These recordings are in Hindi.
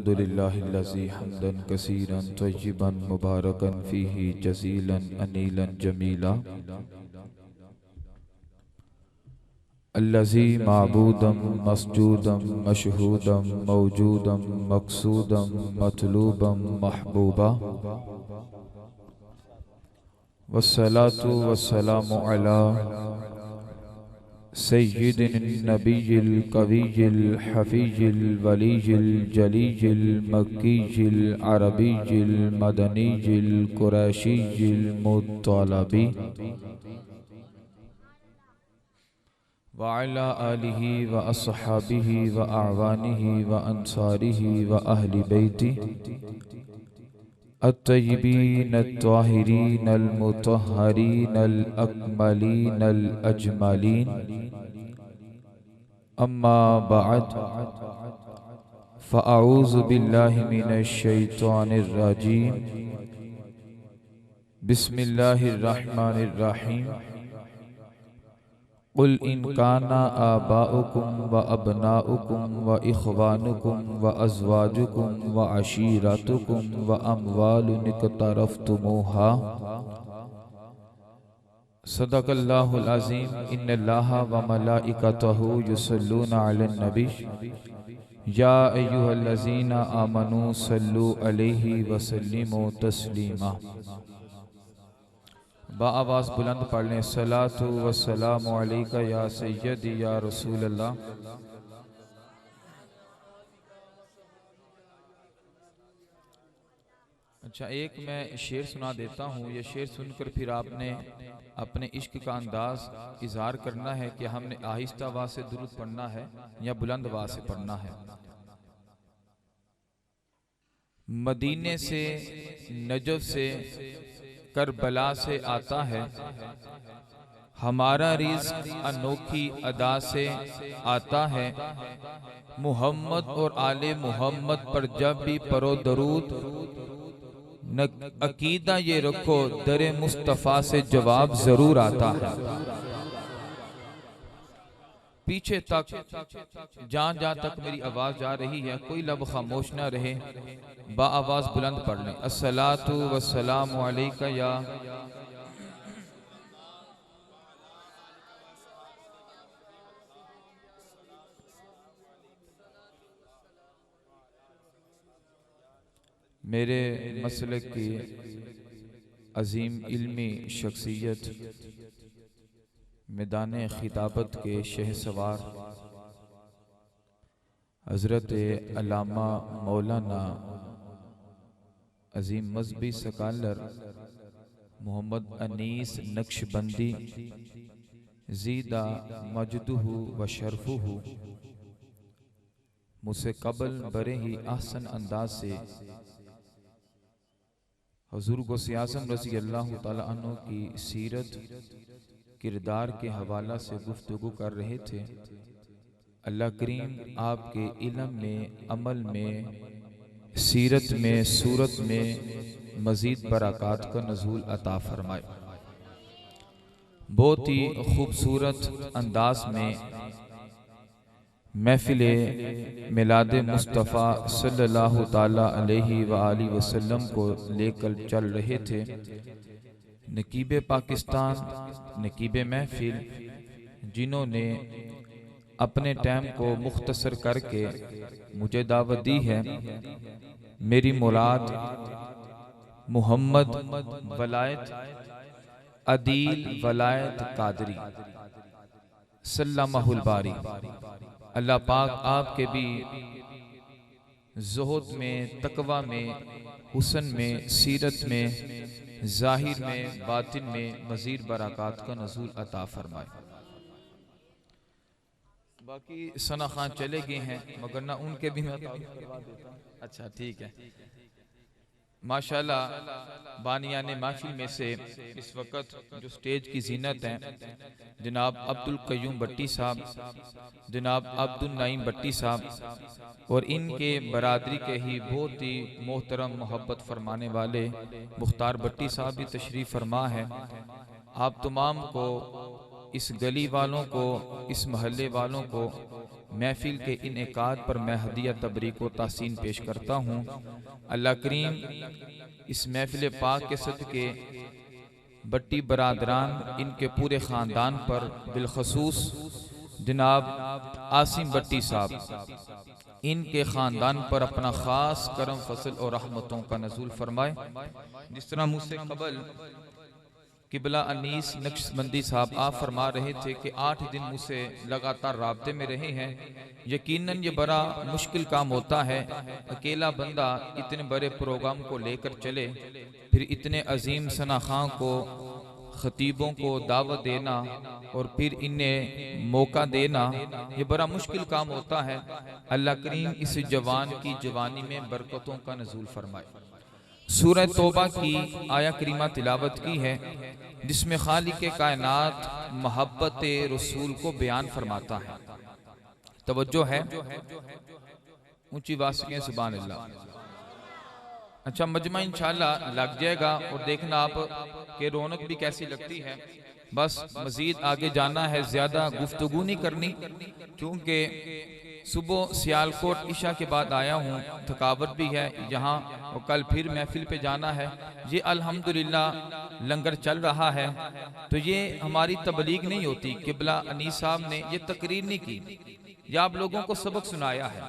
अल्हम्दुलिल्लाहिल्लज़ी हम्दन कसीरन तय्यिबन मुबारकन फ़ीही जज़ीलन अनीलन जमीला अल्लज़ी माबूदम मस्जूदम मशहूदम मौजूदम मक़सूदम मतलूबम महबूबा वस्सलातु वस्सलामु अला सय्यिदिन नबिय्यिल कविय्यिल हफ़ीज़िल वलीय्यिल जलीय्यिल मक्कीय्यिल अरबिय्यिल मदनीय्यिल कुरैशिय्यिल मुत्तलबी व अला आलिहि व अस्हाबिहि व अअवानिहि व अंसारिहि व अहलि बैति अत्तय्यिबीन अत्ताहिरीन अलमुतहहरीन अलअकमलीन अलअजमलीन अम्मा बअद फ़अऊज़ु बिल्लाहि मिनश शैतानिर रजीम बिस्मिल्लाहिर रहमानिर रहीम क़ुल इन काना आबाउकुम व अबनाउकुम व इख़वानुकुम व अज़वाजुकुम व अशीरतुकुम व अम्वालुन इक़्तरफ़्तुमूहा सदक़ल्लाहुल अज़ीम इन्नल्लाहा व मलाइकतहु युसल्लूना अलन नबी या अय्युहल्लज़ीना आमनू सल्लु अलैहि व सल्लिमू तस्लीमा। बाआवाज़ बुलंद पढ़ लें। सलातु व सलामु अलैका या सय्यदी या रसूल अल्लाह। अच्छा, एक मैं शेर सुना देता हूँ। ये शेर सुनकर फिर आपने अपने इश्क का अंदाज इजहार करना है कि हमने आहिस्ता आवाज से दुरूद पढ़ना है या बुलंद आवाज से पढ़ना है। मदीने से, नजफ से, करबला से आता है, हमारा रिज़्क़ अनोखी अदा से आता है। मुहम्मद और आले मुहम्मद पर जब भी पढ़ो दरूद, न अकीदा ये रखो दरे मुस्तफ़ा से जवाब जरूर आता है। पीछे तक जहाँ जहाँ तक मेरी आवाज जा रही है कोई लब खामोश ना रहे, बा आवाज बुलंद पढ़ लें। अस्सलातु वस्सलामु अलैका या मेरे मसलक की अजीम इल्मी शख्सियत, मैदान खिताबत के शहसवार हज़रत अल्लामा मौलाना अजीम मजहबी स्कॉलर मोहम्मद अनीस नक्शबंदी ज़ीदा मजदुहु व शरफुहु मुझसे कबल बड़े ही आसन अंदाज से हुजूर गौसे आज़म रज़ी अल्लाह तआला अन्हु की सीरत किरदार के हवाला से गुफ्तगू कर रहे थे। अल्लाह करीम आपके इल्म में, अमल में, सीरत में, सूरत में मजीद बरक़ात का नज़ूल अता फरमाए। बहुत ही खूबसूरत अंदाज में महफिले मिलाद मुस्तफ़ा सल्लल्लाहु ताला अलैहि व आलिहि वसल्लम को लेकर चल रहे थे। नकीब पाकिस्तान, नकीब महफिल, जिन्होंने अपने टाइम को मुख्तसर करके मुझे दावत दी है। मेरी मुराद मोहम्मद वलायत अदील वलायत कादरी सल्लल्लाहुल बारी। अल्लाह पाक आपके भी ज़ुहद में, तकवा में, हुस्न में, सीरत में, ज़ाहिर में, बातिन में मज़ीद बरक़ात का नज़ूल अता फरमाए। बाकी सना खान चले गए हैं मगर ना उनके भी मैं करवा देता हूं। अच्छा ठीक है। माशाल्लाह बानियाने महफिल में से इस वक्त जो स्टेज की जीनत हैं जनाब अब्दुल कयूम भट्टी साहब, जनाब अब्दुल नईम भट्टी साहब और इनके बरादरी के ही बहुत ही मोहतरम मोहब्बत फरमाने वाले मुख्तार भट्टी साहब भी तशरीफ़ फरमा है। आप तमाम को, इस गली वालों को, इस महल्ले वालों को महफिल के इनेकाद पर मैं हदिया तबरीक व तहसीन पेश करता हूँ। अल्लाह करीम इस महफिल पाक के सदके बट्टी बरादरान, इनके पूरे ख़ानदान पर, बिलखसूस जनाब आसिम बट्टी साहब, इनके ख़ानदान पर अपना ख़ास करम फसल और रहमतों का नज़ूल फरमाए। जिस तरह मुझसे कबल किबला अनीस नक्शबंदी साहब आप फरमा रहे थे कि 8 दिन मुझसे लगातार राब्ते में रहे हैं। यकीनन ये बड़ा मुश्किल काम होता है, अकेला बंदा इतने बड़े प्रोग्राम को लेकर चले, फिर इतने अजीम सनाखां को, खतीबों को दावत देना और फिर इन्हें मौका देना, ये बड़ा मुश्किल काम होता है। अल्लाह करीम इस जवान की जवानी में बरकतों का नज़ूल फरमाए। सूरह तौबा की आया करीमा तिलावत की है, जिसमें खालिक कायनात मोहब्बत रसूल को बयान फरमाता है। तवज्जो है, ऊंची वासिकें सुभान अल्लाह। अच्छा, मजमा इंशाल्लाह लग जाएगा और देखना आप के रौनक भी कैसी लगती है। बस मजीद आगे जाना है, ज्यादा गुफ्तगू नहीं करनी, क्योंकि सुबह सियालकोट इशा के बाद आया हूँ, थकावट भी है यहाँ, और कल फिर महफिल पे जाना है। ये अल्हम्दुलिल्लाह लंगर चल रहा है, तो ये हमारी तबलीग नहीं होती। किबला अनीस साहब ने ये तकरीर नहीं की, ये आप लोगों को सबक सुनाया है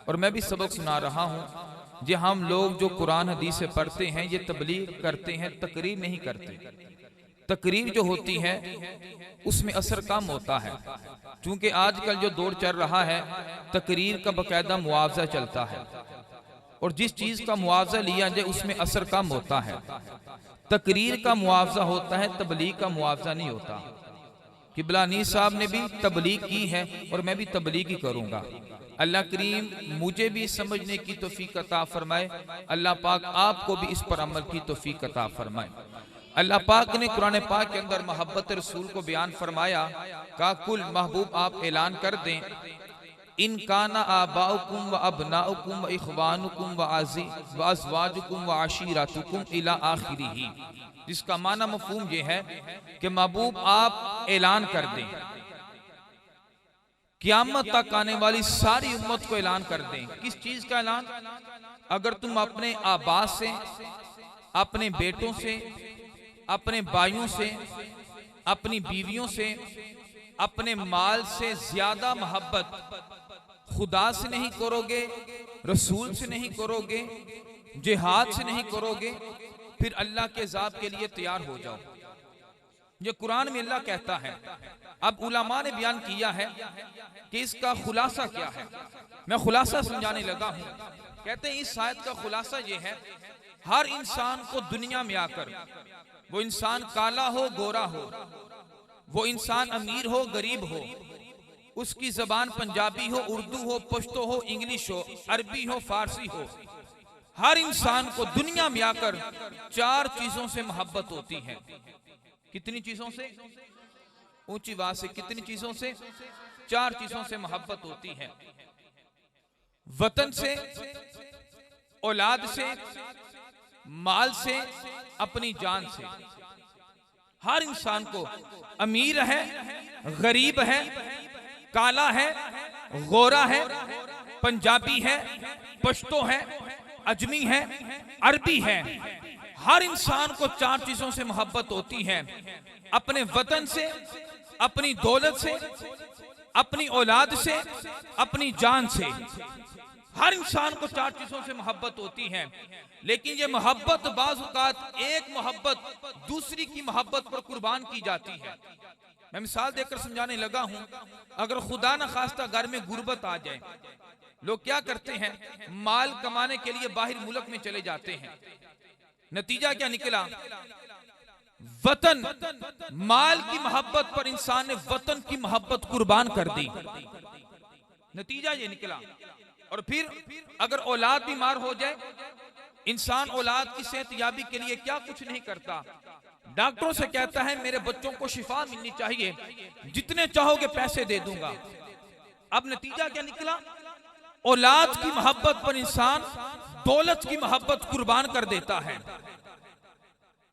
और मैं भी सबक सुना रहा हूँ। ये हम लोग जो कुरान हदीस से पढ़ते हैं ये तबलीग करते हैं, तकरीर नहीं करते। तकरीर जो होती है उसमें असर कम होता है, क्योंकि आजकल जो दौर चल रहा है तकरीर का बकायदा मुआवजा चलता है, और जिस चीज का मुआवजा लिया जाए उसमें असर कम होता है। तकरीर का मुआवजा होता है, तबलीग का मुआवजा नहीं होता। किबला अनीस साहब ने भी तबलीग की है और मैं भी तबलीग ही करूंगा। अल्लाह करीम मुझे भी समझने की तौफीक अता फरमाए, अल्लाह पाक आपको भी इस पर अमल की तौफीक अता फरमाए। अल्लाह पाक ने कुरान पाक के अंदर मोहब्बत रसूल को बयान फरमाया, का कुल महबूब आप ऐलान कर दें, इन काना आबाउकुम व अबनाउकुम व इखवानुकुम व अज़वाजुकुम व आशीरातुकुम इला आखिरिही। जिसका माना मफहूम ये है कि महबूब आप ऐलान कर दें, क़यामत तक आने वाली सारी उम्मत को ऐलान कर दें। किस चीज का ऐलान? अगर तुम अपने आबा से, अपने बेटों से, अपने भाइयों से, अपनी बीवियों से, अपने माल से ज्यादा मोहब्बत खुदा से नहीं करोगे, रसूल से नहीं करोगे, जिहाद से नहीं करोगे, फिर अल्लाह के अज़ाब के लिए तैयार हो जाओ। ये कुरान में अल्लाह कहता है। अब उलमा ने बयान किया है कि इसका खुलासा क्या है। मैं खुलासा समझाने लगा हूं। कहते हैं इस आयत का खुलासा ये है, हर इंसान को दुनिया में आकर, वो इंसान काला हो गोरा हो, वो इंसान अमीर हो गरीब हो, उसकी जबान पंजाबी हो, उर्दू हो, पश्तो हो, इंग्लिश हो, अरबी हो, फारसी हो, हर इंसान को दुनिया में आकर 4 चीजों से मोहब्बत होती है। कितनी चीजों से? ऊंची आवाज से, कितनी चीजों से? 4 चीजों से मोहब्बत होती है। वतन से, औलाद से, माल से, अपनी जान से। हर इंसान को, अमीर है, गरीब है, काला है, गोरा है, पंजाबी है, पश्तो है, अजमी है, अरबी है, हर इंसान को 4 चीजों से मोहब्बत होती है। अपने वतन से, अपनी दौलत से, अपनी औलाद से, अपनी जान से। हर इंसान को 4 चीजों से मोहब्बत होती है। लेकिन ये मोहब्बत बाज़ औक़ात एक मोहब्बत दूसरी की मोहब्बत पर कुर्बान की जाती है। मैं मिसाल देकर समझाने लगा हूं। अगर खुदा न खास्ता घर में गुर्बत आ जाए, लोग क्या करते हैं? माल कमाने के लिए बाहर मुल्क में चले जाते हैं। नतीजा क्या निकला? वतन, माल की मोहब्बत पर इंसान ने वतन की मोहब्बत कुर्बान कर दी। नतीजा ये निकला। और फिर अगर औलाद बीमार हो जाए, इंसान औलाद की सेहतयाबी के लिए क्या कुछ नहीं करता, डॉक्टरों से कहता है मेरे बच्चों को शिफा मिलनी चाहिए, जितने चाहोगे पैसे दे दूंगा। अब नतीजा क्या निकला? औलाद की मोहब्बत पर इंसान दौलत की मोहब्बत कुर्बान कर देता है।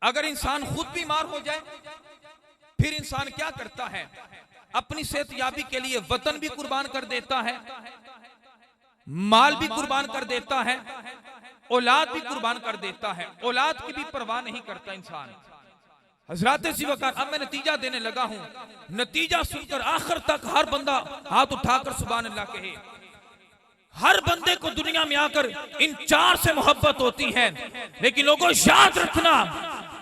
अगर इंसान खुद बीमार हो जाए, फिर इंसान क्या करता है? अपनी सेहतयाबी के लिए वतन भी कुर्बान कर देता है, माल भी कुर्बान कर देता है, औलाद भी कुर्बान कर देता है। औलाद की भी परवाह नहीं करता इंसान। हजरात सिवकार, अब मैं नतीजा देने लगा हूं। नतीजा सुनकर आखिर तक हर बंदा हाथ उठाकर सुभान अल्लाह कहे। हर बंदे को दुनिया में आकर इन चार से मोहब्बत होती है, लेकिन लोगों याद रखना,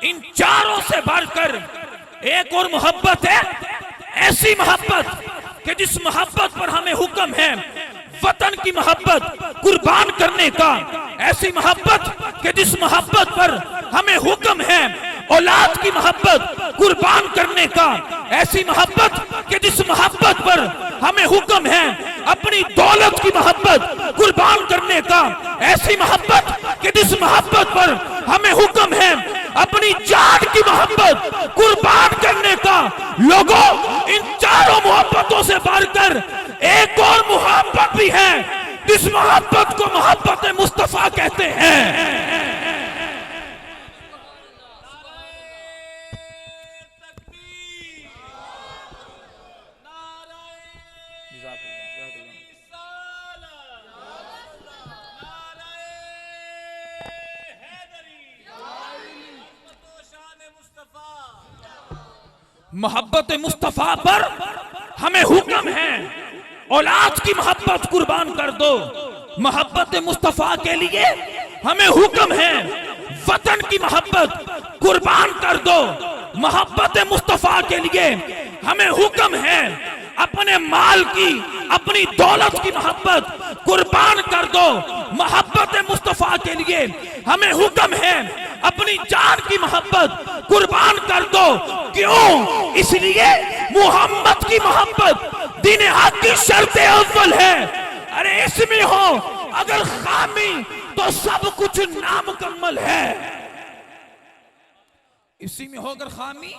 इन चारों से बढ़कर एक और मोहब्बत है, ऐसी मोहब्बत कि जिस मोहब्बत पर हमें हुक्म है वतन की मोहब्बत कुर्बान करने का, ऐसी मोहब्बत कि जिस मोहब्बत पर हमें हुक्म है औलाद की मोहब्बत कुर्बान करने का, ऐसी मोहब्बत कि जिस मोहब्बत पर हमें हुक्म है अपनी दौलत की मोहब्बत कुर्बान करने का, ऐसी मोहब्बत कि जिस मोहब्बत पर हमें हुक्म है अपनी जान की मोहब्बत कुर्बान करने का। लोगों, इन चारों मोहब्बतों से बढ़कर एक और मोहब्बत भी है, जिस मोहब्बत को मोहब्बत मुस्तफा कहते हैं। मोहब्बत मुस्तफा पर हमें हुक्म है औलाद की मोहब्बत कुर्बान कर दो। मोहब्बत मुस्तफा के लिए हमें हुक्म है वतन की मोहब्बत कुर्बान कर दो। मोहब्बत मुस्तफा के लिए हमें हुक्म है अपने माल की, अपनी दौलत की मोहब्बत कुर्बान कर दो। मोहब्बत मुस्तफा के लिए हमें हुक्म है अपनी जान की मोहब्बत कुर्बान कर दो। क्यों? इसलिए मोहम्मद की मोहब्बत दीन हक की शर्त अव्वल है। अरे इसमें हो अगर खामी तो सब कुछ नामुकम्मल है। इसी में हो अगर खामी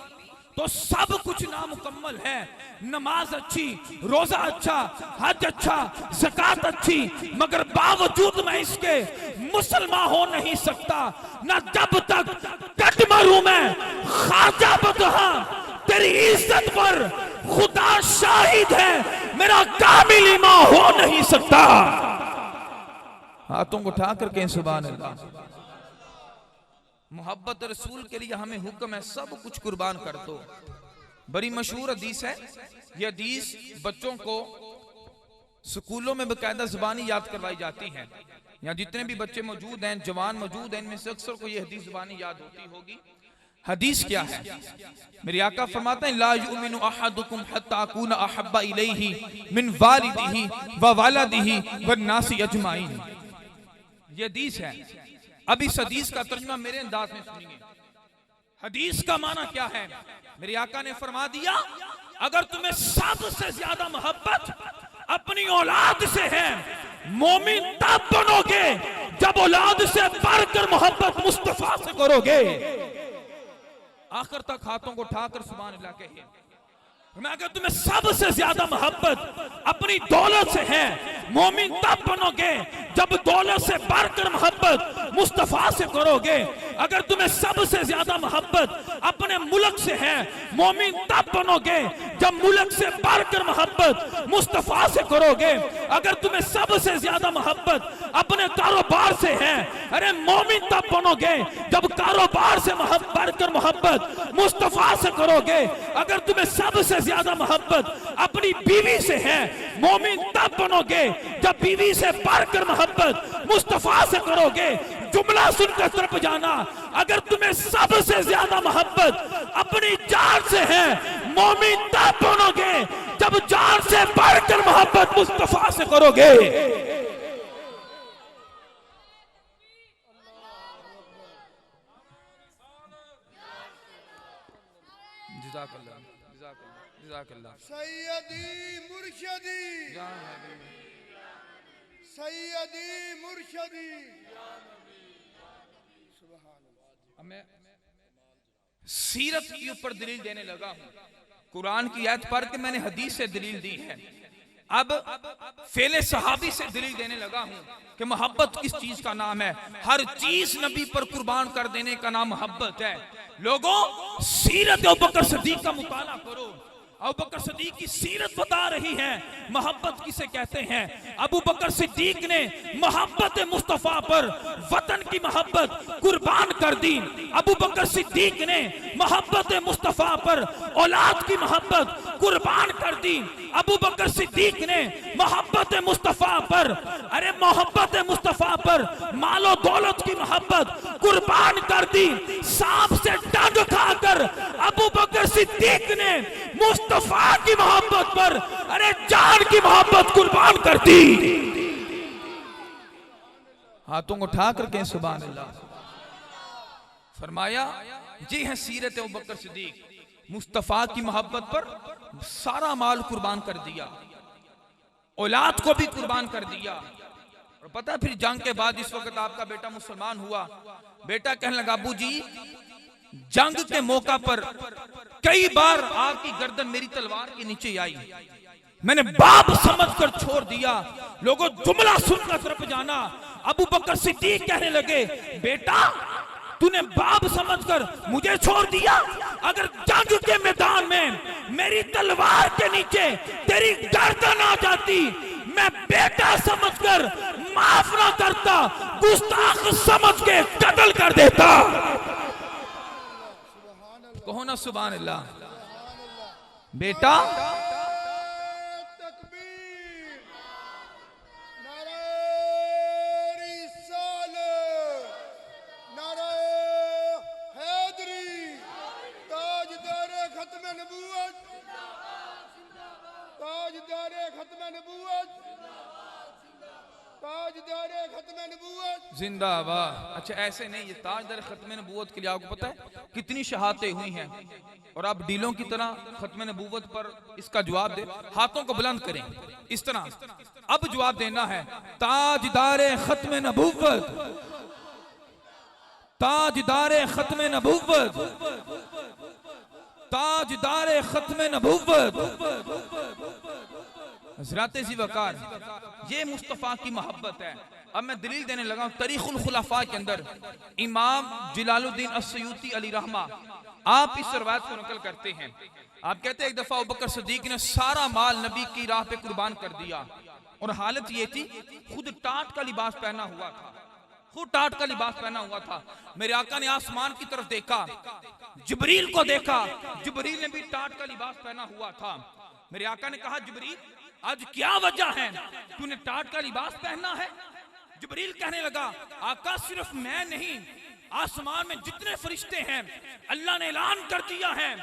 तो सब कुछ नामुकम्मल है। नमाज अच्छी, रोजा अच्छा, हज अच्छा, ज़कात अच्छी, मगर बावजूद मैं इसके मुसलमान हो नहीं सकता। ना जब तक डट मरूं मैं ख्वाजा बदहा, तेरी इज्जत पर खुदा शाहिद है, मेरा कामिल ईमान हो नहीं सकता। हाथों को उठा कर कहें सुभान अल्लाह। मोहब्बत रसूल के लिए हमें हुक्म है सब कुछ कुर्बान कर दो। बड़ी मशहूर हदीस है। यह हदीस बच्चों को स्कूलों में बाकायदा ज़बानी याद करवाई जाती है। यहाँ जितने भी बच्चे मौजूद हैं, जवान मौजूद हैं, इनमें से अक्सर को यह हदीस ज़बानी याद होती होगी। हदीस क्या है? मेरे आका फरमाते हैं ला युमिनु अहदुकुम हत्ता अकूना अहब्बा इलैहि मिन वालिदिही व वलदिही व नासी अजमाइन। ये हदीस है। अब इस हदीस का तर्जुमा मेरे अंदाज में सुनिए। हदीस का माना क्या है? मेरे आका ने फरमा दिया, अगर तुम्हें सबसे ज्यादा मोहब्बत अपनी औलाद से है, मोमिन तब बनोगे जब औलाद से बढ़कर मोहब्बत मुस्तफा से करोगे। आखिर तक हाथों को उठाकर सुभान अल्लाह कहिए। मैं अगर तुम्हें सबसे ज्यादा मोहब्बत अपनी दौलत से है, मोमिन तब बनोगे जब दौलत से बढ़कर मोहब्बत मुस्तफा से करोगे। अगर तुम्हें सबसे ज्यादा मोहब्बत अपने मुल्क से है, मोमिन तब बनोगे जब मुल्क से बढ़कर मोहब्बत मुस्तफा से करोगे। अगर तुम्हें सबसे ज्यादा मोहब्बत अपने कारोबार से है, अरे मोमिन तब बनोगे जब कारोबार से बढ़कर मोहब्बत मुस्तफा से करोगे। अगर तुम्हें सबसे ज्यादा मोहब्बत अपनी बीवी से है, मोमिन तब बनोगे जब बीवी से बढ़कर मोहब्बत मुस्तफा से करोगे। जुमला सुनकर तरफ जाना, अगर तुम्हें सबसे ज्यादा मोहब्बत अपनी जान से है, मोमिन तब बनोगे जब जान से बढ़कर मोहब्बत मुस्तफा से करोगे। सैयदी मुर्शदी, सैयदी मुर्शदी। मैं सीरत के ऊपर दलील देने लगा हूं। कुरान की आयत पढ़ के मैंने हदीस से दलील दी है। अब फेले सहाबी से दलील देने लगा हूं कि मोहब्बत किस चीज का नाम है। हर चीज नबी पर कुर्बान कर देने का नाम मोहब्बत है। लोगों, सीरत अबू बकर सिद्दीक का मुताला करो। अबू बकर सिद्दीक की सीरत बता रही है। मोहब्बत किसे कहते हैं? अबू बकर सिद्दीक ने मोहब्बत मुस्तफा पर वतन की मोहब्बत कुर्बान कर दी। अबू बकर सिद्दीक ने मोहब्बत मुस्तफा पर औलाद की मोहब्बत कुर्बान कर दी। अबू बकर सिद्दीक ने मोहब्बत मुस्तफा पर, अरे मोहब्बत मुस्तफा पर मालो दौलत की मोहब्बत कुर्बान कर दी। सांप से डंक खाकर अबू बकर सिद्दीक ने मुस्तफा की मोहब्बत पर, अरे जान की मोहब्बत कुर्बान कर दी। हाथों को उठा करके सुभान अल्लाह। फरमाया जी है सीरत अबू बकर सिद्दीक, मुस्तफा की मोहब्बत पर सारा माल कुर्बान कर दिया, औलाद को भी कुर्बान कर दिया। और पता है फिर जंग के बाद इस वक्त आपका बेटा मुसलमान हुआ, बेटा कहने लगा अबू जी जंग के मौका पर कई बार आपकी गर्दन मेरी तलवार के नीचे आई, मैंने बाप समझकर छोड़ दिया। लोगों जुमला सुनकर तरफ जाना। अबू बकर सिद्दीक कहने लगे बेटा तूने बाप समझकर मुझे छोड़ दिया, अगर जंग के मैदान में मेरी तलवार के नीचे तेरी गर्दन आ जाती, मैं बेटा समझकर माफ ना करता, गुस्ताख समझ के कत्ल कर देता। कहो ना सुभान अल्लाह। बेटा तकबीर, नारे रिसालत, नारे हैदरी, ताजदारे खत्म नबूवत, ताजदारे खत्म नबूवत, ताजदारे खत्म नबूवत जिंदाबाद। अच्छा ऐसे नहीं, ये ताजदार खत्म नबूवत के लिए आपको पता है कितनी शहादतें हुई हैं, और आप डीलों की तरह खत्म नबूवत पर इसका जवाब दे, हाथों को बुलंद करें इस तरह। अब जवाब देना है ताजदारे खत्म नबूवत, ताजदारे खत्म नबूवत, ताजदारे खत्म नबूवत। हज़रात ज़ी वक़ार, ये मुस्तफ़ा की मोहब्बत है। अब मैं दलील देने लगा हूं तारीख़ुल खुलाफा के अंदर इमाम जलालुद्दीन अस्सयूती अली रहमा आप इस रवायत को नकल करते हैं। आप कहते हैं एक दफा अबू बकर सिद्दीक ने सारा माल नबी की राह पे कुर्बान कर दिया, और हालत ये थी खुद टाट का लिबास पहना हुआ था, खुद टाट का लिबास पहना हुआ था। मेरे आका ने आसमान की तरफ देखा, जिब्रील को देखा, जिब्रील ने भी टाट का लिबास पहना हुआ था। मेरे आका ने कहा जिब्रील आज क्या वजह है, तूने टाट का लिबास पहना है? जिब्रील कहने लगा आका सिर्फ मैं नहीं, आसमान में जितने फरिश्ते हैं अल्लाह ने ऐलान कर दिया है,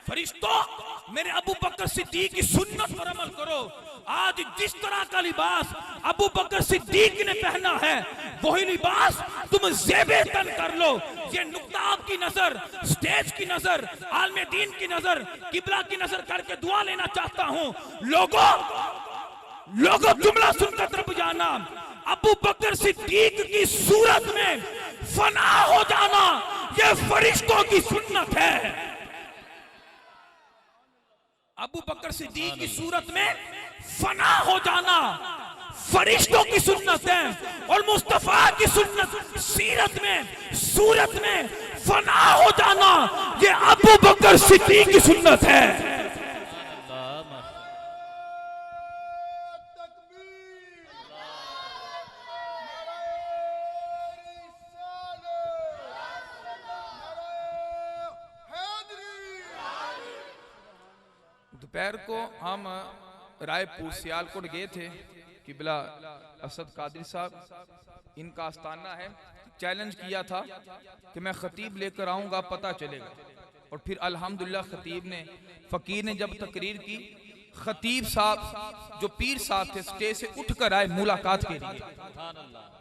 फरिश्तों मेरे अबू बकर सिद्दीक की सुन्नत पर अमल करो। आज जिस तरह का लिबास अबू बकर सिद्दीक ने पहना है वही लिबास तुम ज़ेबे तन कर लो। ये नुक्ता आपकी नजर, स्टेज की नजर, आलमे दीन की नजर, किबला की नजर करके दुआ लेना चाहता हूं। लोगों जुमला सुनकर तरफ जाना। अबू बकर सिद्दीक की सूरत में फना हो जाना ये फरिश्तों की सुन्नत है। अबू बकर सिद्दीक की सूरत में फना हो जाना फरिश्तों की सुन्नत है, और मुस्तफा की सुन्नत सीरत में सूरत में फना हो जाना ये अबू बकर सिद्दीक की सुन्नत है। दोपहर को हम रायपुर सियालकोट गए थे, किबला असद कादरी साहब इनका आस्थाना है, चैलेंज किया था कि मैं खतीब लेकर आऊंगा पता चलेगा, और फिर अल्हम्दुलिल्लाह खतीब ने, फकीर ने जब तकरीर की, खतीब साहब जो पीर साहब थे स्टेज से उठकर आए मुलाकात के लिए।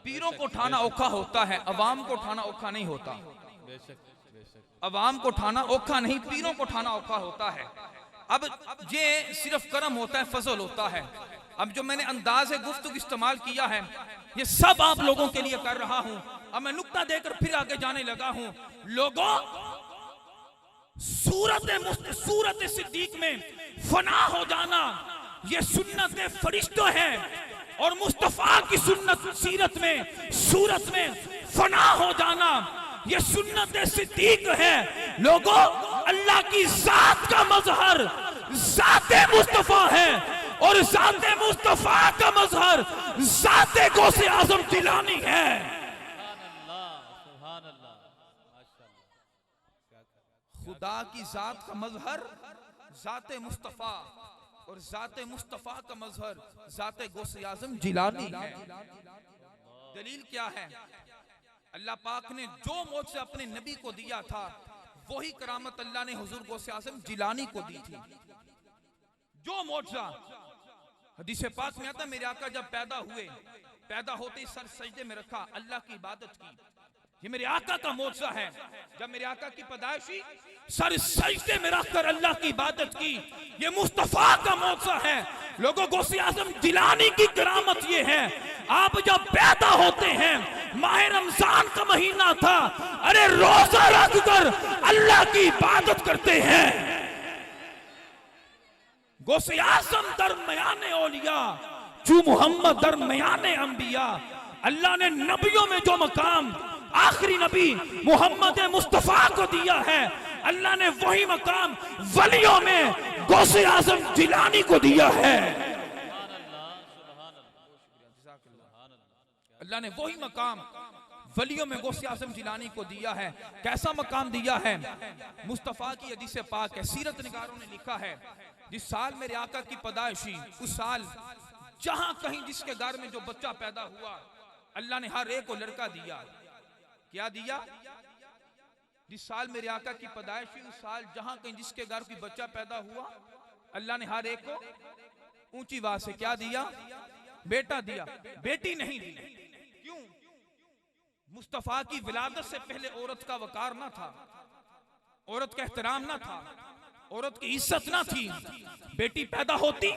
पीरों को उठाना औखा होता है, अवाम को उठाना औखा नहीं होता। अवाम को उठाना औखा नहीं, पीरों को उठाना औखा होता है। अब ये सिर्फ करम होता है, फजल होता है। अब जो मैंने अंदाज़े गुफ्तगू इस्तेमाल किया है ये सब आप लोगों के लिए कर रहा हूं। अब मैं नुक्ता देकर फिर आगे जाने लगा हूं। लोगों सूरत सिद्दीक में फना हो जाना ये सुन्नत फरिश्तों है, और मुस्तफा की सुन्नत सीरत में सूरत में फना हो जाना ये सुन्नत सिद्दीक है। लोगों अल्लाह की जात का मजहर ज़ाते मुस्तफा है और ज़ाते मुस्तफा का मजहर ज़ाते गौसे आजम जिलानी है। खुदा की जात का मजहर ज़ाते मुस्तफा और ज़ाते मुस्तफा का मजहर ज़ाते गौसे आजम जिलानी है। दलील क्या है? अल्लाह पाक ने जो मौजज़ा अपने नबी को दिया था वही करामत अल्लाह ने हुजूर गौसे आजम जिलानी को दी थी। जो मौजज़ा हदीस पाक में आता, मेरे आका जब पैदा होते ही सर सजदे में रखा, अल्लाह की इबादत की। ये मेरे आका का मौजज़ा है। जब मेरे आका की पैदाइश हुई, सर सजदे में रखकर अल्लाह की इबादत की। ये मुस्तफा का मौजज़ा है। लोगों, गौसे आजम जिलानी की करामत ये है, आप जब पैदा होते हैं, माह रमजान का महीना था, अरे रोजा रखकर अल्लाह की इबादत करते हैं। गौसे आजम दरमियाने औलिया, चू मोहम्मद दरमियाने अंबिया। अल्लाह ने नबियों में जो मकाम आखिरी नबी मोहम्मद मुस्तफा को दिया है, अल्लाह ने वही मकाम वलियों में गौसे आजम जिलानी को दिया है। अल्लाह ने वही मकाम वलियों में गौसे आजम जिलानी को दिया है। कैसा मकाम दिया है? मुस्तफा की हदीस पाक है, सीरत निगारों ने लिखा है, जिस साल मेरे आका की पैदाइश हुई, उस साल जहां कहीं जिसके घर में जो बच्चा पैदा हुआ, अल्लाह ने हर एक को लड़का दिया। क्या दिया? जिस साल मेरे आका की पैदाइश हुई, उस साल जहां कहीं जिसके घर कोई बच्चा पैदा हुआ, अल्लाह ने हर एक को ऊंची आवाज से क्या दिया? बेटा दिया, बेटी नहीं दी। क्यों? मुस्तफा की विलादत से पहले औरत का वकार ना था, औरत का एहतराम ना था, औरत की इज्जत ना थी। बेटी पैदा होती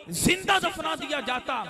जिंदा दफना दिया जाता,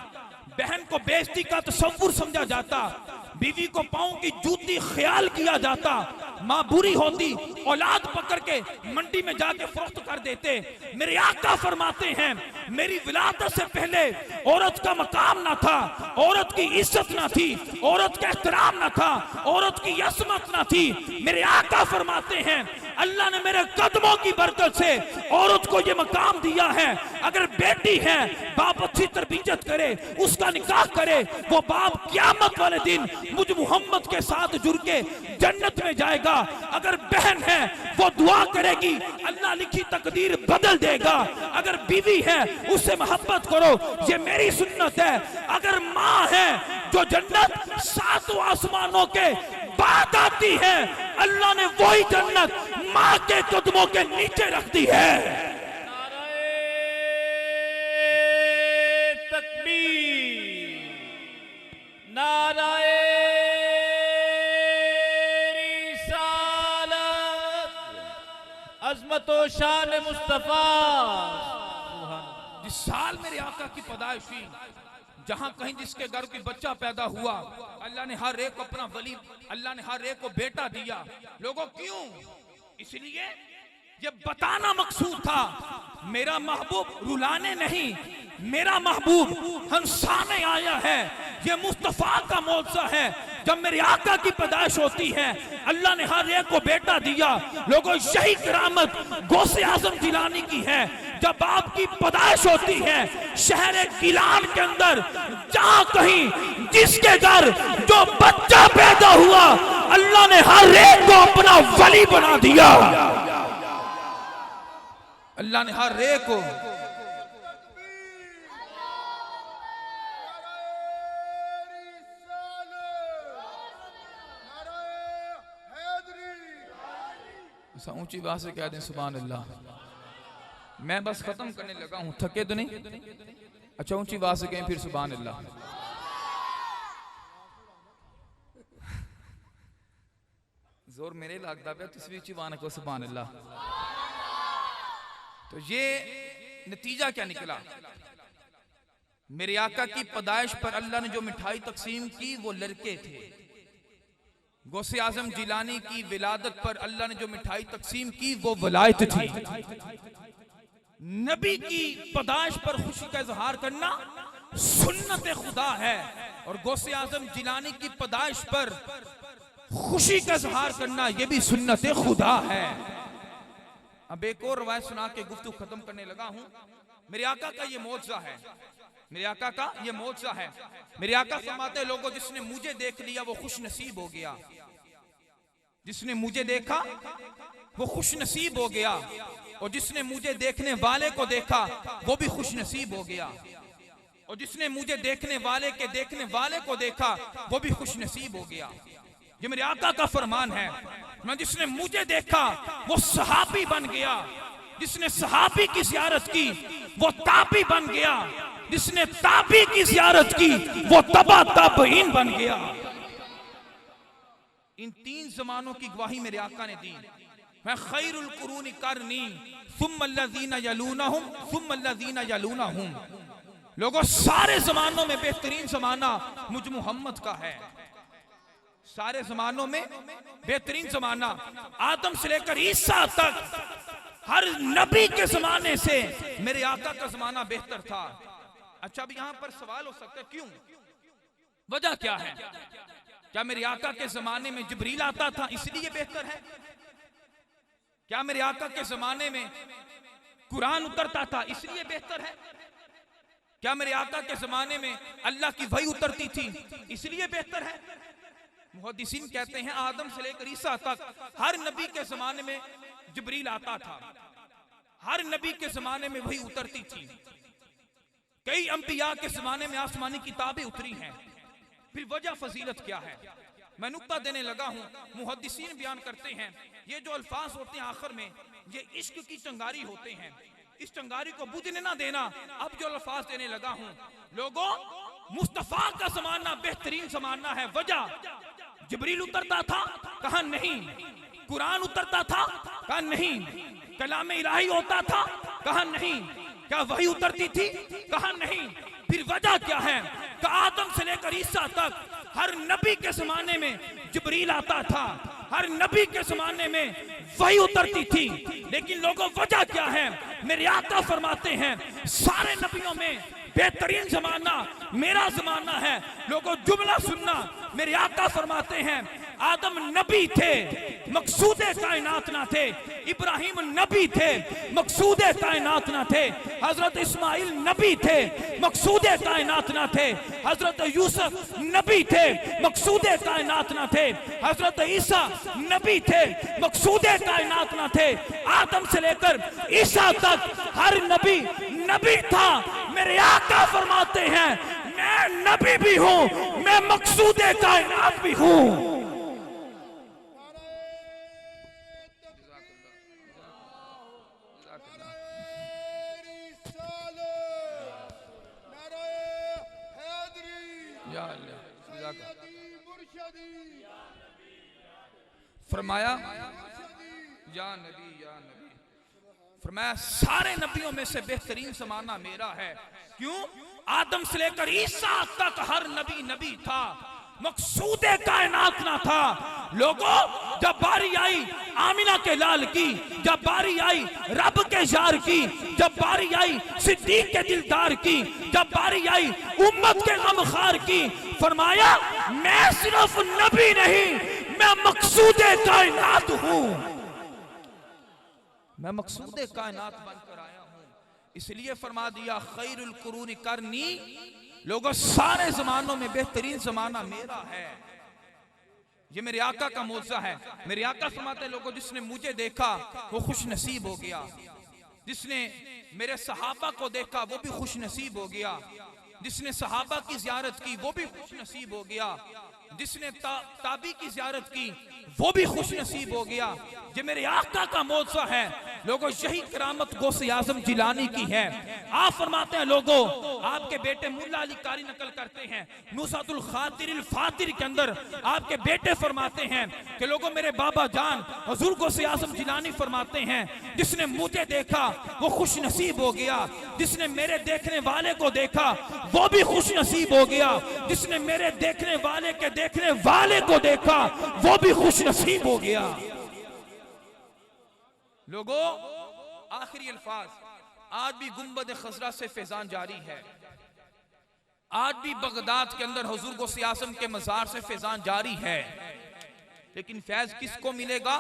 बहन को बेइज्जती का तसव्वुर समझा जाता, बीवी को पांव की जूती ख्याल किया जाता, माँ बुरी होती औलाद पकड़ के मंडी में जाके फरोख्त कर देते। मेरे आका फरमाते हैं, मेरी विलादत से पहले औरत का मकाम ना था, औरत की इज्जत ना थी, औरत का एहतराम ना था, औरत की यसमत ना थी। मेरे आका फरमाते हैं, अल्लाह ने मेरे कदमों की बरकत से औरत को ये मकाम दिया है। अगर बेटी है, बाप अच्छी तरबियत करे, उसका निकाह करे, वो बाप क़यामत वाले दिन मुझ मोहम्मद के साथ जुड़ के जन्नत में जाएगा। अगर बहन है, वो दुआ करेगी, अल्लाह लिखी तकदीर बदल देगा। अगर बीवी है, उससे मोहब्बत करो, ये मेरी सुन्नत है। अगर माँ है, जो जन्नत सातों आसमानों के बाद आती है, अल्लाह ने वही जन्नत माँ के कदमों के नीचे रख दी है। नाराए तकबीर, नाराए रिसालत, अज़मत व शान मुस्तफा। जिस साल मेरे आका की पैदाइश हुई, जहां कहीं जिसके घर कोई बच्चा पैदा हुआ, अल्लाह ने हर एक को अपना वली, अल्लाह ने हर एक को बेटा दिया। लोगों, क्यों? इसलिए ये बताना मकसूद था, मेरा महबूब रुलाने नहीं, मेरा महबूब हंसाने आया है। ये मुस्तफा का मौजज़ा है। जब मेरे आका की पैदाइश होती है, अल्लाह ने हर एक को बेटा दिया। लोगों, यही करामत गौसे आजम जिलानी की है। जब आपकी पैदाइश होती है शहर गिलान के अंदर, जहां कहीं जिसके घर जो बच्चा पैदा हुआ, अल्लाह ने हर एक को अपना वली बना दिया। अल्लाह ने हर एक को ऊंची बात से कह दें सुभान अल्लाह। मैं बस खत्म करने लगा हूं, थके तो नहीं? अच्छा, ऊंची बात से कहें फिर सुभान अल्लाह। जोर मेरे लगता पे, तुसी भी बान को सुभान अल्लाह। तो ये नतीजा क्या निकला? मेरे आका की पैदाइश पर अल्लाह ने जो मिठाई तकसीम की वो लड़के थे। गौसे आजम जिलानी की विलादत पर अल्लाह ने जो मिठाई तकसीम की वो वलायत थी। नबी की पैदाइश पर खुशी का इजहार करना सुन्नत खुदा है, और गौसे आजम जिलानी की पैदाइश पर खुशी का इजहार करना यह भी सुन्नत खुदा है। अब एक और रवायत सुना के गुफ्तगू खत्म करने लगा हूं। मेरे आका का ये मौजज़ा है, मेरे आका का ये मौजज़ा है। मेरे आका फरमाते हैं, लोगों जिसने मुझे देख लिया वो खुश नसीब हो गया। जिसने मुझे देखा वो खुश नसीब हो गया, और जिसने मुझे देखने वाले को देखा वो भी खुश नसीब हो गया, और जिसने मुझे देखने वाले के देखने वाले को देखा वो भी खुश नसीब हो गया। ये मेरे आका का फरमान है। मैं जिसने मुझे देखा वो सहाबी बन गया, जिसने सहाबी की ज़ियारत की वो ताबी बन गया, जिसने ताबी की ज़ियारत की वो तबा ताबईन बन गया। इन तीन जमानों की गवाही मेरे आका ने दी। मैं खैरुल कुरूनी करनी सुम्मल्लज़ीना यलूनहुम सुम्मल्लज़ीना यलूनहुम। लोगों सारे जमानों में बेहतरीन जमाना मुझ मोहम्मद का है। सारे जमानों में बेहतरीन जमाना, आदम से लेकर ईसा तक हर नबी के जमाने से मेरे आका का जमाना बेहतर था। अच्छा, अब यहां पर सवाल हो सकता है क्यों, वजह क्या है? क्या मेरे आका के जमाने में जिब्रील आता था इसलिए बेहतर है? क्या मेरे आका के जमाने में कुरान उतरता था इसलिए बेहतर है? क्या मेरे आका के जमाने में अल्लाह की वही उतरती थी इसलिए बेहतर है? मुहद्दिसीन कहते हैं आदम से लेकर ईसा तक हर नबी के जमाने में जिब्रील आता था, हर नबी के जमाने में वही उतरती थी। कई अंबिया के जमाने में आसमानी किताबें उतरी हैं। फिर वजह फजीलत क्या है? मैं नुक्ता देने लगा हूं। मुहद्दिसीन बयान करते हैं ये जो अल्फाज होते हैं आखिर में, ये इश्क की चंगारी होते हैं। इस चंगारी को बुझने ना देना। अब जो अल्फाज देने लगा हूं, लोगों मुस्तफा का जमाना बेहतरीन जमाना है। वजह, जिब्रील उतरता था, कहा नहीं। कुरान उतरता था, कहा नहीं। कलाम इलाही होता था, कहा नहीं। क्या वही उतरती थी? कहा नहीं। फिर वजह क्या है? कि आदम से लेकर ईसा तक हर नबी के जमाने में जिब्रील आता था, हर नबी के जमाने में वही उतरती थी। लेकिन लोगों वजह क्या है? मेरे आका फरमाते हैं सारे नबियों में बेहतरीन जमाना मेरा जमाना है। लोगों जुमला सुनना, मेरे आका फरमाते हैं आदम नबी थे, मकसूदे कायनात ना थे। इब्राहिम नबी थे, मकसूदे कायनात ना थे। हजरत इस्माइल नबी थे, मकसूदे कायनात ना थे। हजरत यूसुफ नबी थे, मकसूदे कायनात ना थे। हजरत ईसा नबी थे, मकसूदे कायनात ना थे। आदम से लेकर ईसा तक हर नबी नबी था। मेरे आका फरमाते हैं मैं नबी भी हूं, मैं मकसूदे कायनात भी हूं। फरमाया या नबी या नबी, फरमाया सारे नबियों में से बेहतरीन जमाना मेरा है। क्यों? आदम से लेकर ईसा तक हर नबी नबी था, मकसूदे कायनात ना था। लोगों जब बारी आई आमिना के लाल की, जब बारी आई रब के यार की, जब बारी आई सिद्दीक के दिलदार की, जब बारी आई उम्मत के गमखार की, फरमाया मैं सिर्फ नबी नहीं, मैं मकसूदे कायनात हूं। मैं मकसूदे कायनात बनकर आया हूं। इसलिए फरमा दिया खैरुल कुरूनी करनी। लोगों सारे जमानों में बेहतरीन जमाना मेरा है। ये मेरे आका का मौजज़ा है। मेरे आका फरमाते हैं लोगों जिसने मुझे देखा वो खुश नसीब हो गया, जिसने मेरे सहाबा को देखा वो भी खुश नसीब हो गया, जिसने सहाबा की ज़ियारत की वो भी खुश नसीब हो गया, जिसने ताबी की ज़ियारत की वो भी खुश नसीब हो गया। ये मेरे आका का मौजज़ा है। लोगों यही करामत गौसे आज़म जिलानी की है। आप फरमाते हैं लोगों, आपके बेटे मुल्ला अली कारी नकल करते हैं नुसरतुल खातिरिल फातिर के अंदर आपके बेटे फरमाते हैं कि लोगों मेरे बाबा जान हुजूर गौसे आज़म जिलानी फरमाते हैं जिसने मुझे देखा वो खुश नसीब हो गया, जिसने मेरे देखने वाले को देखा वो भी खुश नसीब हो गया, जिसने मेरे देखने वाले के देखने वाले को देखा वो भी खुश नसीब हो गया। लोगों आखिरी अल्फाज, आज भी गुंबद खजरा से फैजान जारी है, आज भी बगदाद के अंदर हुजूर गौसे आज़म के मज़ार से फैजान जारी है। लेकिन फैज किसको मिलेगा?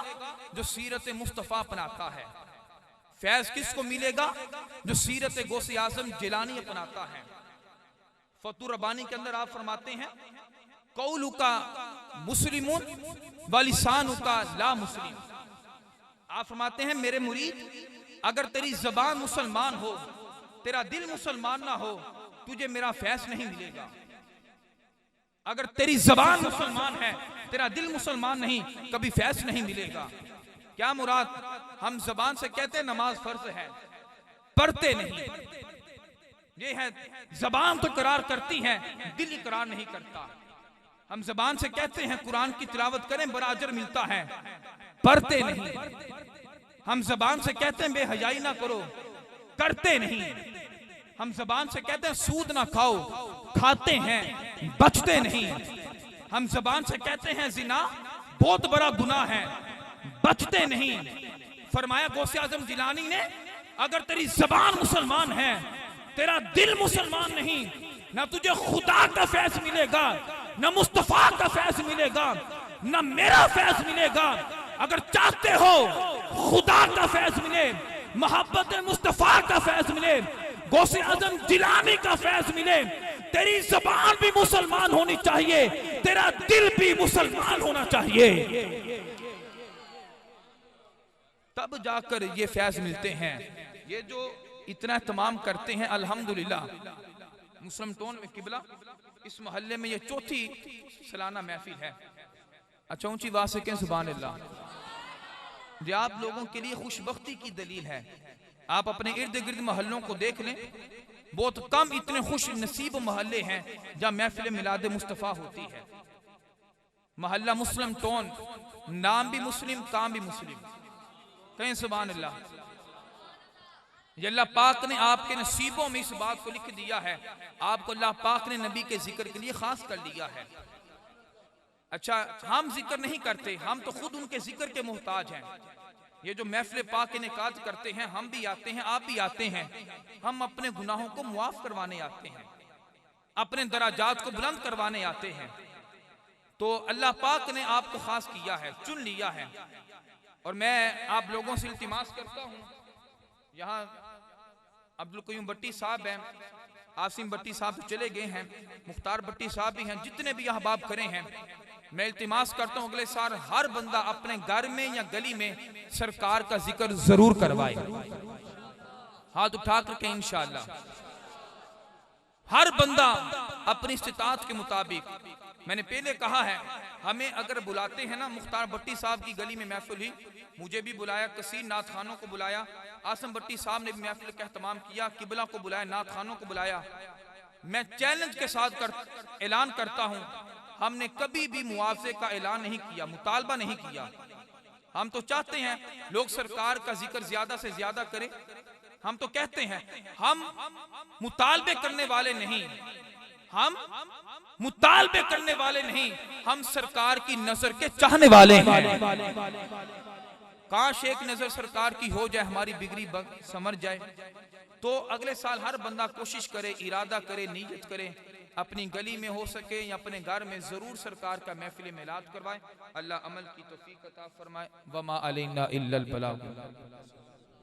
जो सीरत मुस्तफ़ा अपनाता है, फैज किसको मिलेगा? जो सीरत गौसे आजम जिलानी अपनाता है। फतुर रबानी के अंदर आप फरमाते हैं, कौलु का मुस्लिमुन वलिसानु का ला मुस्लिम। आप फरमाते हैं मेरे मुरीद, अगर तेरी जबान मुसलमान हो, तेरा दिल मुसलमान ना हो, तुझे मेरा फैज नहीं मिलेगा। अगर तेरी जबान मुसलमान है, तेरा दिल मुसलमान नहीं, कभी फैज नहीं मिलेगा। क्या मुराद? हम जबान से कहते हैं नमाज फर्ज है, पढ़ते नहीं। ये है, जबान तो करार करती है, दिल इकरार नहीं करता। हम जबान से कहते हैं कुरान की तिलावत करें, बड़ा अजर मिलता है, पढ़ते नहीं। हम जबान से कहते हैं बेहयाई ना करो, करते नहीं। हम जबान से कहते हैं सूद ना खाओ, खाते हैं, बचते नहीं। हम जबान से कहते हैं जिना बहुत बड़ा गुनाह है, बचते नहीं। फरमाया गौसे आजम जिलानी ने, अगर तेरी जबान मुसलमान है, तेरा दिल मुसलमान नहीं, ना तुझे खुदा का फैज मिलेगा, ना मुस्तफा का फैज मिलेगा, ना मेरा फैज मिलेगा। अगर चाहते हो खुदा का फैज मिले, मोहब्बत मुस्तफा का फैज मिले, गौसे आजम जिलानी का फैज मिले, तेरी जबान भी मुसलमान होनी चाहिए, तेरा दिल भी मुसलमान होना चाहिए, तब जाकर ये फैज मिलते हैं। ये जो इतना तमाम करते हैं, अल्हम्दुलिल्लाह। मुस्लिम टोन में किबला इस मोहल्ले में ये चौथी सालाना महफिल है। अच्छा, ऊंची बात से कहें सुभान अल्लाह। ये आप लोगों के लिए खुशबख्ती की दलील है। आप अपने इर्द गिर्द मोहल्लों को देख लें, बहुत कम इतने खुश नसीब मोहल्ले हैं जहां महफिल मिलाद मुस्तफ़ा होती है। मोहल्ला मुस्लिम टोन, नाम भी मुस्लिम, काम भी मुस्लिम। कहें सुभान अल्लाह। ये अल्लाह पाक ने आपके नसीबों में इस बात को लिख दिया है। आपको अल्लाह पाक ने नबी के जिक्र के लिए खास कर लिया है। अच्छा, हम जिक्र नहीं करते, हम तो खुद उनके जिक्र के मोहताज हैं। ये जो महफिल पाक इनेकाद करते हैं, हम भी आते हैं, आप भी आते हैं। हम अपने गुनाहों को मुआफ करवाने आते हैं, अपने दराजात को बुलंद करवाने आते हैं। तो अल्लाह पाक ने आपको खास किया है, चुन लिया है। और मैं आप लोगों से इल्तिमास करता हूँ, यहाँ अब्दुल कयूम भट्टी साहब हैं, आसिम भट्टी साहब चले गए हैं, मुख्तार भट्टी साहब भी हैं, जितने भी यहाँ बाप खड़े हैं, मैं इल्तिमास करता हूँ अगले साल हर बंदा अपने घर में या गली में सरकार का जिक्र जरूर करवाए। हाथ उठा करके इंशाअल्लाह हर बंदा अपनी इस्तिताअत के मुताबिक। मैंने पहले कहा है, हमें अगर बुलाते हैं ना, मुख्तार भट्टी साहब की गली में महफिल हुई, मुझे भी बुलाया, कसीर नात खानों को बुलाया, आसम भट्टी साहब ने भी महफिल का एहतमाम किया, किबला को बुलाया, नात खानों को बुलाया। मैं चैलेंज के साथ ऐलान करता हूं, हमने कभी भी मुआवजे का ऐलान नहीं किया, मुतालबा नहीं किया। हम तो चाहते हैं लोग सरकार का जिक्र ज्यादा से ज्यादा करें। हम तो कहते हैं हम मुतालबे करने वाले नहीं, हम मुतालबे करने वाले नहीं, हम सरकार की नजर के चाहने वाले हैं। काश एक नजर सरकार की हो जाए, हमारी बिगड़ी समझ जाए। तो अगले साल हर बंदा कोशिश करे, इरादा करे, नीयत करे, अपनी गली में हो सके या अपने घर में जरूर सरकार का महफिल मिलाद करवाए। अल्लाह अमल की तौफीक अता फरमाए। वमा अलैना इल्लल बलाग।